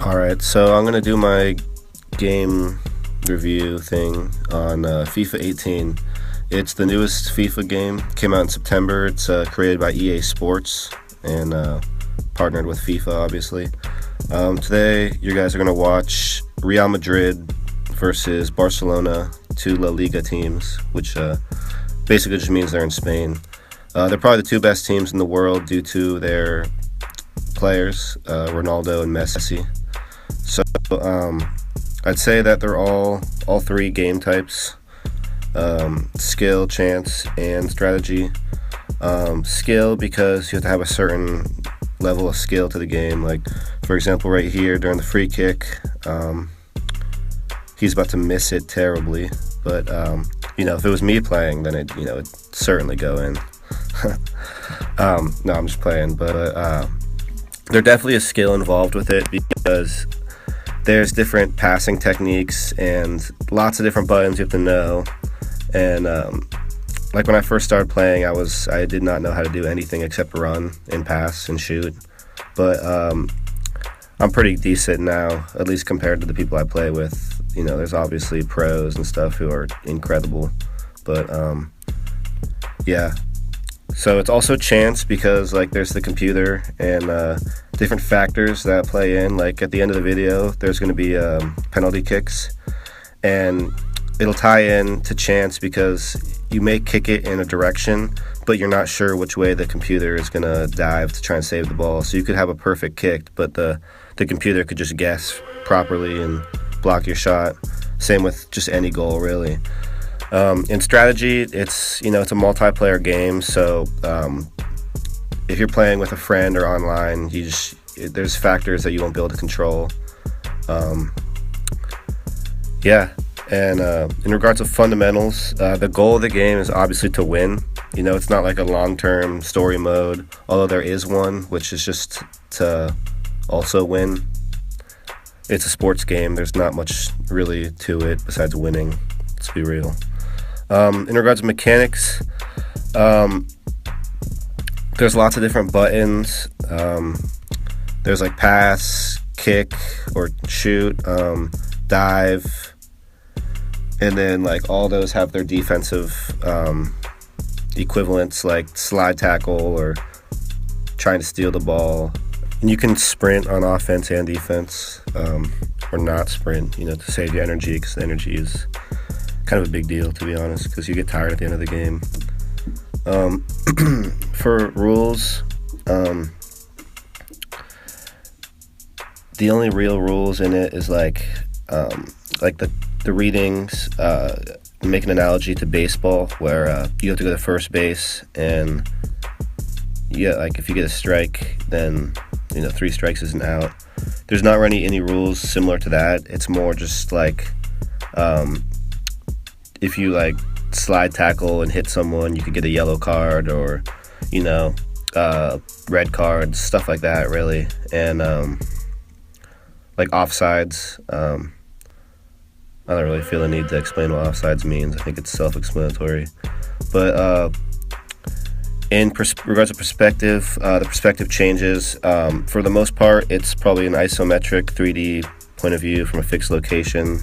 Alright, so I'm going to do my game review thing on FIFA 18. It's the newest FIFA game. Came out in September. It's created by EA Sports and partnered with FIFA, obviously. Today, you guys are going to watch Real Madrid versus Barcelona, two La Liga teams, which basically just means they're in Spain. They're probably the two best teams in the world due to their players, Ronaldo and Messi. So I'd say that they're all three game types: skill, chance, and strategy. Skill, because you have to have a certain level of skill to the game. Like, for example, right here during the free kick, he's about to miss it terribly. But if it was me playing, then it'd certainly go in. No, I'm just playing, but there's definitely a skill involved with it because there's different passing techniques and lots of different buttons you have to know. And like when I first started playing, I did not know how to do anything except run and pass and shoot. But I'm pretty decent now, at least compared to the people I play with. There's obviously pros and stuff who are incredible, but yeah. So it's also chance because there's the computer and different factors that play in. Like at the end of the video, there's going to be penalty kicks, and it'll tie in to chance because you may kick it in a direction, but you're not sure which way the computer is going to dive to try and save the ball. So you could have a perfect kick, but the computer could just guess properly and block your shot. Same with just any goal, really. In strategy, it's a multiplayer game, so if you're playing with a friend or online, there's factors that you won't be able to control. And in regards to fundamentals, the goal of the game is obviously to win. It's not like a long-term story mode, although there is one, which is just to also win. It's a sports game. There's not much really to it besides winning, let's be real. In regards to mechanics, there's lots of different buttons. There's pass, kick, or shoot, dive, and then all those have their defensive equivalents, like slide tackle or trying to steal the ball. And you can sprint on offense and defense, or not sprint, to save your energy, because energy is kind of a big deal, to be honest, because you get tired at the end of the game. For rules, the only real rules in it is the readings. Make an analogy to baseball, where you have to go to first base, and if you get a strike, then 3 strikes isn't out. There's not really any rules similar to that. It's more just if you slide tackle and hit someone, you could get a yellow card, or red cards, stuff like that, really. And offsides, I don't really feel the need to explain what offsides means. I think it's self-explanatory. But in regards to perspective, the perspective changes. For the most part, it's probably an isometric 3D point of view from a fixed location,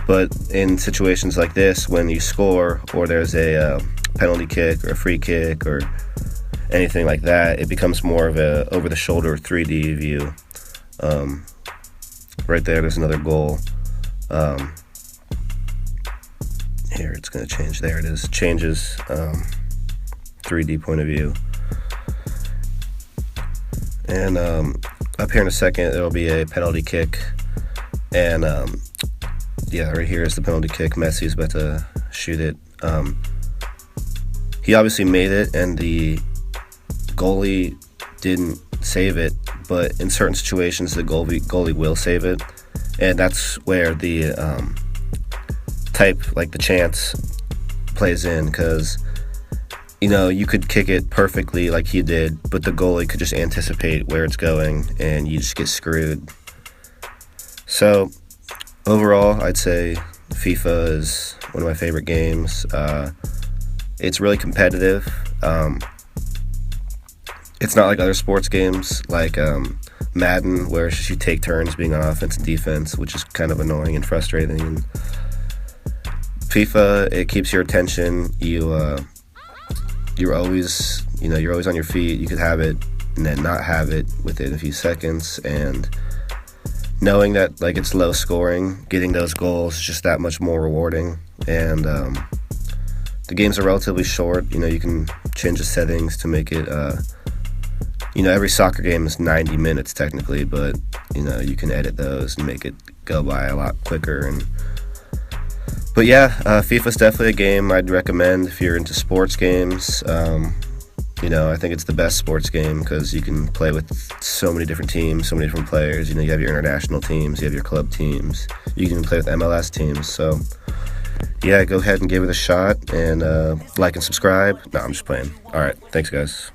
But in situations like this, when you score or there's a penalty kick or a free kick or anything like that, it becomes more of a over-the-shoulder 3D view. Right there's another goal. Here, it's going to change. There it is. Changes 3D point of view. And up here in a second, there will be a penalty kick. And right here is the penalty kick. Messi's about to shoot it. He obviously made it, and the goalie didn't save it. But in certain situations, the goalie will save it, and that's where the the chance plays in, because you could kick it perfectly like he did, but the goalie could just anticipate where it's going, and you just get screwed. So overall, I'd say FIFA is one of my favorite games. It's really competitive. It's not like other sports games like Madden, where it's just you take turns being on offense and defense, which is kind of annoying and frustrating. And FIFA, it keeps your attention. You're always on your feet. You could have it and then not have it within a few seconds, and knowing that like it's low scoring, getting those goals is just that much more rewarding. And the games are relatively short. You can change the settings to make it. Every soccer game is 90 minutes technically, but you can edit those and make it go by a lot quicker. But yeah, FIFA's definitely a game I'd recommend if you're into sports games. I think it's the best sports game because you can play with so many different teams, so many different players. You have your international teams, you have your club teams. You can even play with MLS teams. So yeah, go ahead and give it a shot and like and subscribe. No, I'm just playing. All right, thanks guys.